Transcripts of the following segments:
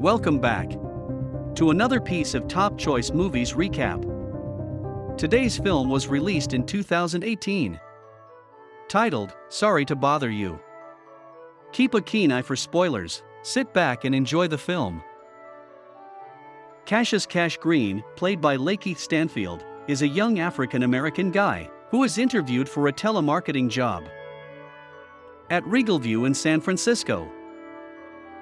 Welcome back to another piece of Top Choice Movies recap. Today's film was released in 2018. Titled, Sorry to Bother You. Keep a keen eye for spoilers, sit back and enjoy the film. Cassius Green, played by Lakeith Stanfield, is a young African-American guy who is interviewed for a telemarketing job at Regalview in San Francisco.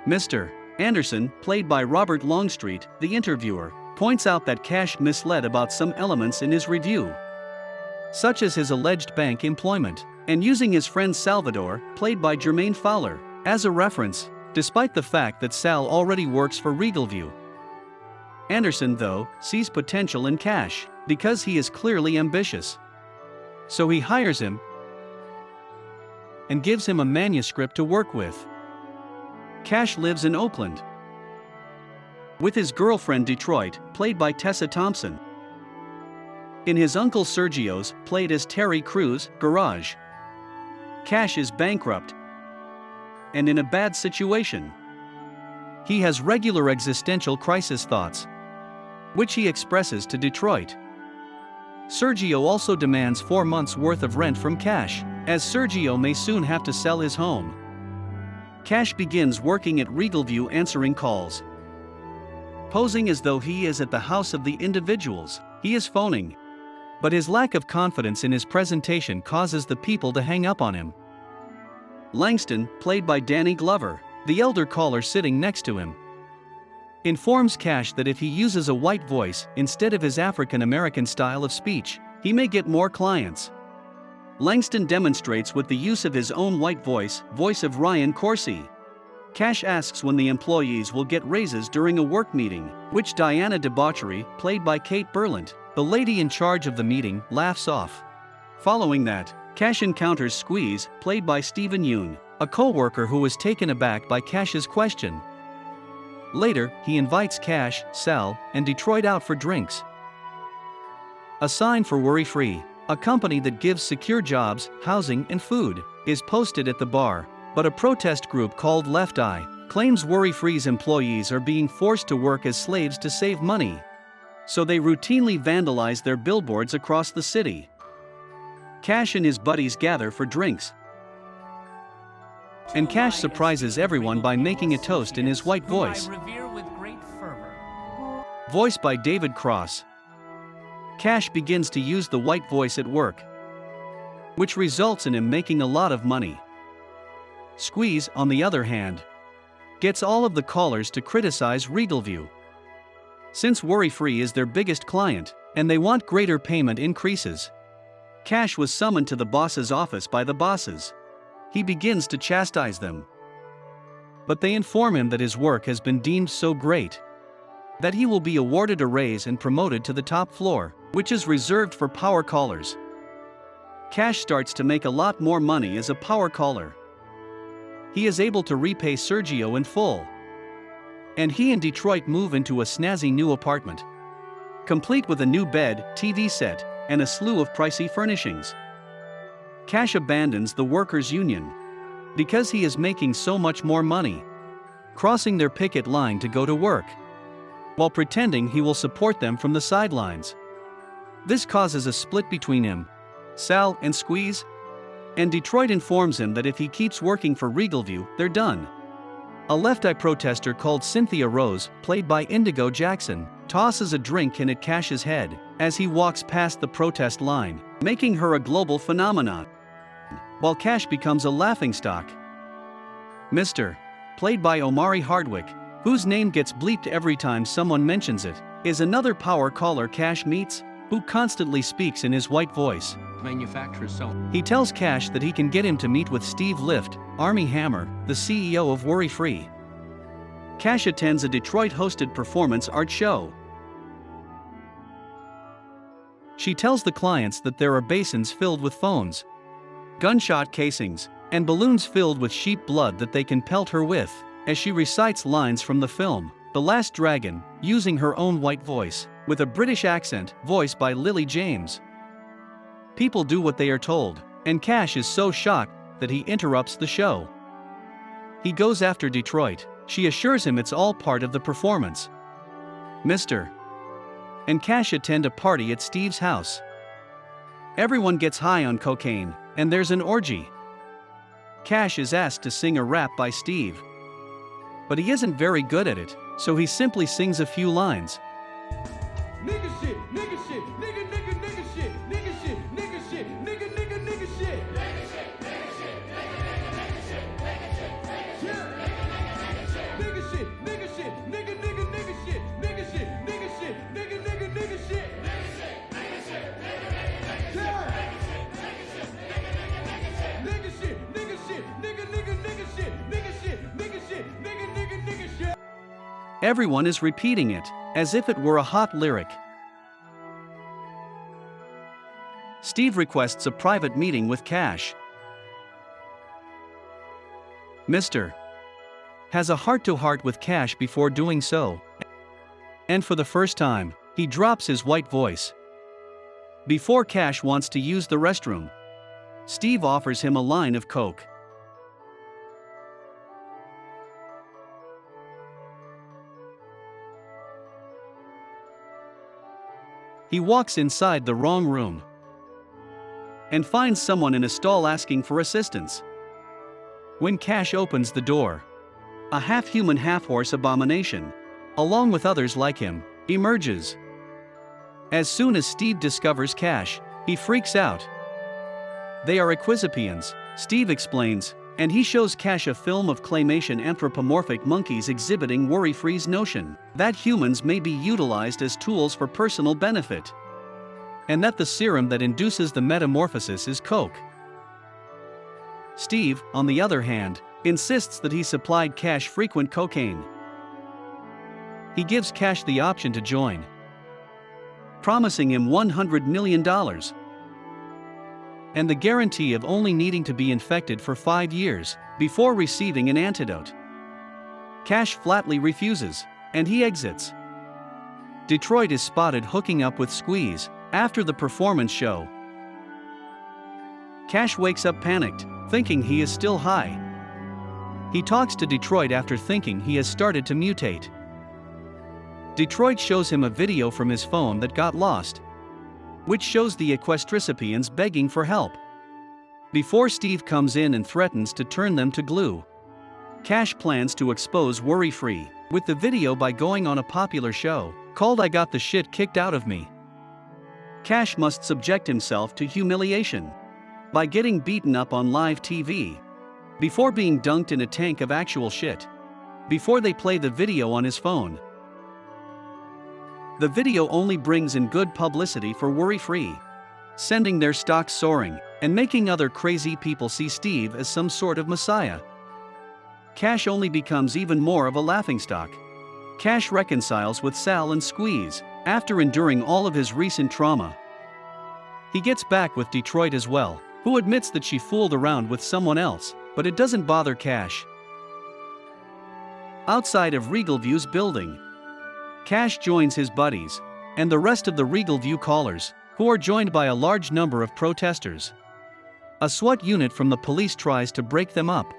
Mr. Anderson, played by Robert Longstreet, the interviewer, points out that Cash misled about some elements in his review, such as his alleged bank employment, and using his friend Salvador, played by Jermaine Fowler, as a reference, despite the fact that Sal already works for Regalview. Anderson, though, sees potential in Cash, because he is clearly ambitious. So he hires him and gives him a manuscript to work with. Cash lives in Oakland with his girlfriend Detroit, played by Tessa Thompson, in his uncle Sergio's, played as Terry Crews, garage. Cash is bankrupt and in a bad situation. He has regular existential crisis thoughts, which he expresses to Detroit. Sergio also demands 4 months' worth of rent from Cash, as Sergio may soon have to sell his home. Cash begins working at Regalview answering calls, posing as though he is at the house of the individuals he is phoning. But his lack of confidence in his presentation causes the people to hang up on him. Langston, played by Danny Glover, the elder caller sitting next to him, informs Cash that if he uses a white voice instead of his African-American style of speech, he may get more clients. Langston demonstrates with the use of his own white voice of Ryan Corsi. Cash asks when the employees will get raises during a work meeting, which Diana Debauchery, played by Kate Berlant, the lady in charge of the meeting, laughs off. Following that, Cash encounters Squeeze, played by Stephen Yeun, a co-worker who is taken aback by Cash's question. Later, he invites Cash, Sal, and Detroit out for drinks. A sign for Worry Free, a company that gives secure jobs, housing, and food, is posted at the bar, but a protest group called Left Eye claims Worry Free's employees are being forced to work as slaves to save money. So they routinely vandalize their billboards across the city. Cash and his buddies gather for drinks, and Cash surprises everyone by making a toast in his white voice, voiced by David Cross. Cash begins to use the white voice at work, which results in him making a lot of money. Squeeze, on the other hand, gets all of the callers to criticize Regalview, since Worry Free is their biggest client, and they want greater payment increases. Cash was summoned to the boss's office by the bosses. He begins to chastise them, but they inform him that his work has been deemed so great that he will be awarded a raise and promoted to the top floor, which is reserved for power callers. Cash starts to make a lot more money as a power caller. He is able to repay Sergio in full, and he and Detroit move into a snazzy new apartment, complete with a new bed, TV set, and a slew of pricey furnishings. Cash abandons the workers' union because he is making so much more money, crossing their picket line to go to work, while pretending he will support them from the sidelines. This causes a split between him, Sal, and Squeeze, and Detroit informs him that if he keeps working for Regalview, they're done. A left-eye protester called Cynthia Rose, played by Indigo Jackson, tosses a drink in at Cash's head as he walks past the protest line, making her a global phenomenon, while Cash becomes a laughingstock. Mr. played by Omari Hardwick, whose name gets bleeped every time someone mentions it, is another power caller Cash meets, who constantly speaks in his white voice. He tells Cash that he can get him to meet with Steve Lift, Armie Hammer, the CEO of Worry Free. Cash attends a Detroit-hosted performance art show. She tells the clients that there are basins filled with phones, gunshot casings, and balloons filled with sheep blood that they can pelt her with, as she recites lines from the film The Last Dragon, using her own white voice, with a British accent, voiced by Lily James. People do what they are told, and Cash is so shocked that he interrupts the show. He goes after Detroit, She assures him it's all part of the performance. Mr. and Cash attend a party at Steve's house. Everyone gets high on cocaine, and there's an orgy. Cash is asked to sing a rap by Steve. But he isn't very good at it, so he simply sings a few lines. Nigga shit, nigga shit, nigga nigga nigga shit, nigga shit, nigga shit, nigga nigga nigga shit. Nigga shit, nigga shit, nigga nigga nigga shit, nigga shit, nigga shit, nigga shit, nigga nigga nigga shit, nigga shit, nigga shit, nigga nigga nigga shit. Nigga shit, nigga shit, nigga nigga nigga shit, nigga shit, nigga nigga nigga shit, nigga shit, nigga shit, nigga nigga nigga shit. Everyone is repeating it, as if it were a hot lyric. Steve requests a private meeting with Cash. Mr. has a heart-to-heart with Cash before doing so. And for the first time, he drops his white voice. Before Cash wants to use the restroom, Steve offers him a line of coke. He walks inside the wrong room and finds someone in a stall asking for assistance. When Cash opens the door, a half-human half-horse abomination, along with others like him, emerges. As soon as Steve discovers Cash, he freaks out. They are exposés, Steve explains, and he shows Cash a film of claymation anthropomorphic monkeys exhibiting worry-free's notion that humans may be utilized as tools for personal benefit, and that the serum that induces the metamorphosis is coke. Steve, on the other hand, insists that he supplied Cash frequent cocaine. He gives Cash the option to join, promising him $100 million and the guarantee of only needing to be infected for 5 years before receiving an antidote. Cash flatly refuses, and he exits. Detroit is spotted hooking up with Squeeze after the performance show. Cash wakes up panicked, thinking he is still high. He talks to Detroit after thinking he has started to mutate. Detroit shows him a video from his phone that got lost, which shows the exposés begging for help. Before Steve comes in and threatens to turn them to glue, Cash plans to expose Worry-Free with the video by going on a popular show called I Got the Shit Kicked Out of Me. Cash must subject himself to humiliation by getting beaten up on live TV, before being dunked in a tank of actual shit, before they play the video on his phone. The video only brings in good publicity for Worry-Free, sending their stocks soaring and making other crazy people see Steve as some sort of messiah. Cash only becomes even more of a laughingstock. Cash reconciles with Sal and Squeeze after enduring all of his recent trauma. He gets back with Detroit as well, who admits that she fooled around with someone else, but it doesn't bother Cash. Outside of Regal View's building, Cash joins his buddies and the rest of the Regal View callers, who are joined by a large number of protesters. A SWAT unit from the police tries to break them up,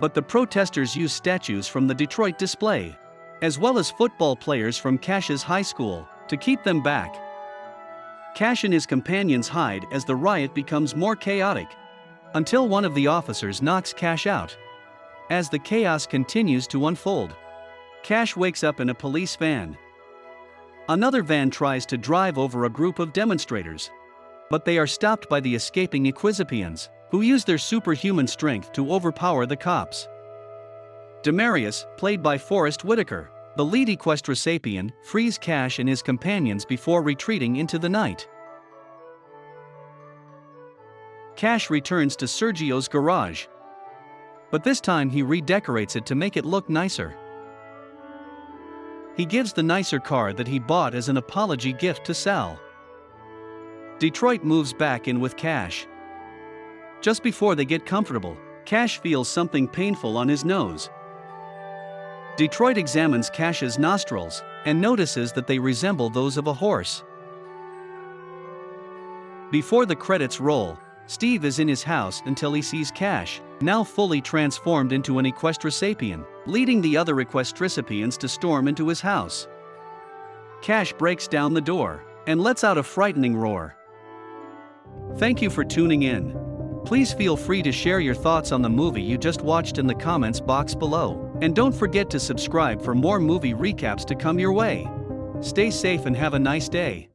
but the protesters use statues from the Detroit display, as well as football players from Cash's high school, to keep them back. Cash and his companions hide as the riot becomes more chaotic, until one of the officers knocks Cash out. As the chaos continues to unfold, Cash wakes up in a police van. Another van tries to drive over a group of demonstrators, but they are stopped by the escaping exposés, who use their superhuman strength to overpower the cops. Demarius, played by Forrest Whitaker, the lead exposé, frees Cash and his companions before retreating into the night. Cash returns to Sergio's garage, but this time he redecorates it to make it look nicer. He gives the nicer car that he bought as an apology gift to Sal. Detroit moves back in with Cash. Just before they get comfortable, Cash feels something painful on his nose. Detroit examines Cash's nostrils and notices that they resemble those of a horse. Before the credits roll, Steve is in his house until he sees Cash, now fully transformed into an exposé, leading the other request recipients to storm into his house. Cash breaks down the door and lets out a frightening roar. Thank you for tuning in. Please feel free to share your thoughts on the movie you just watched in the comments box below, and don't forget to subscribe for more movie recaps to come your way. Stay safe and have a nice day.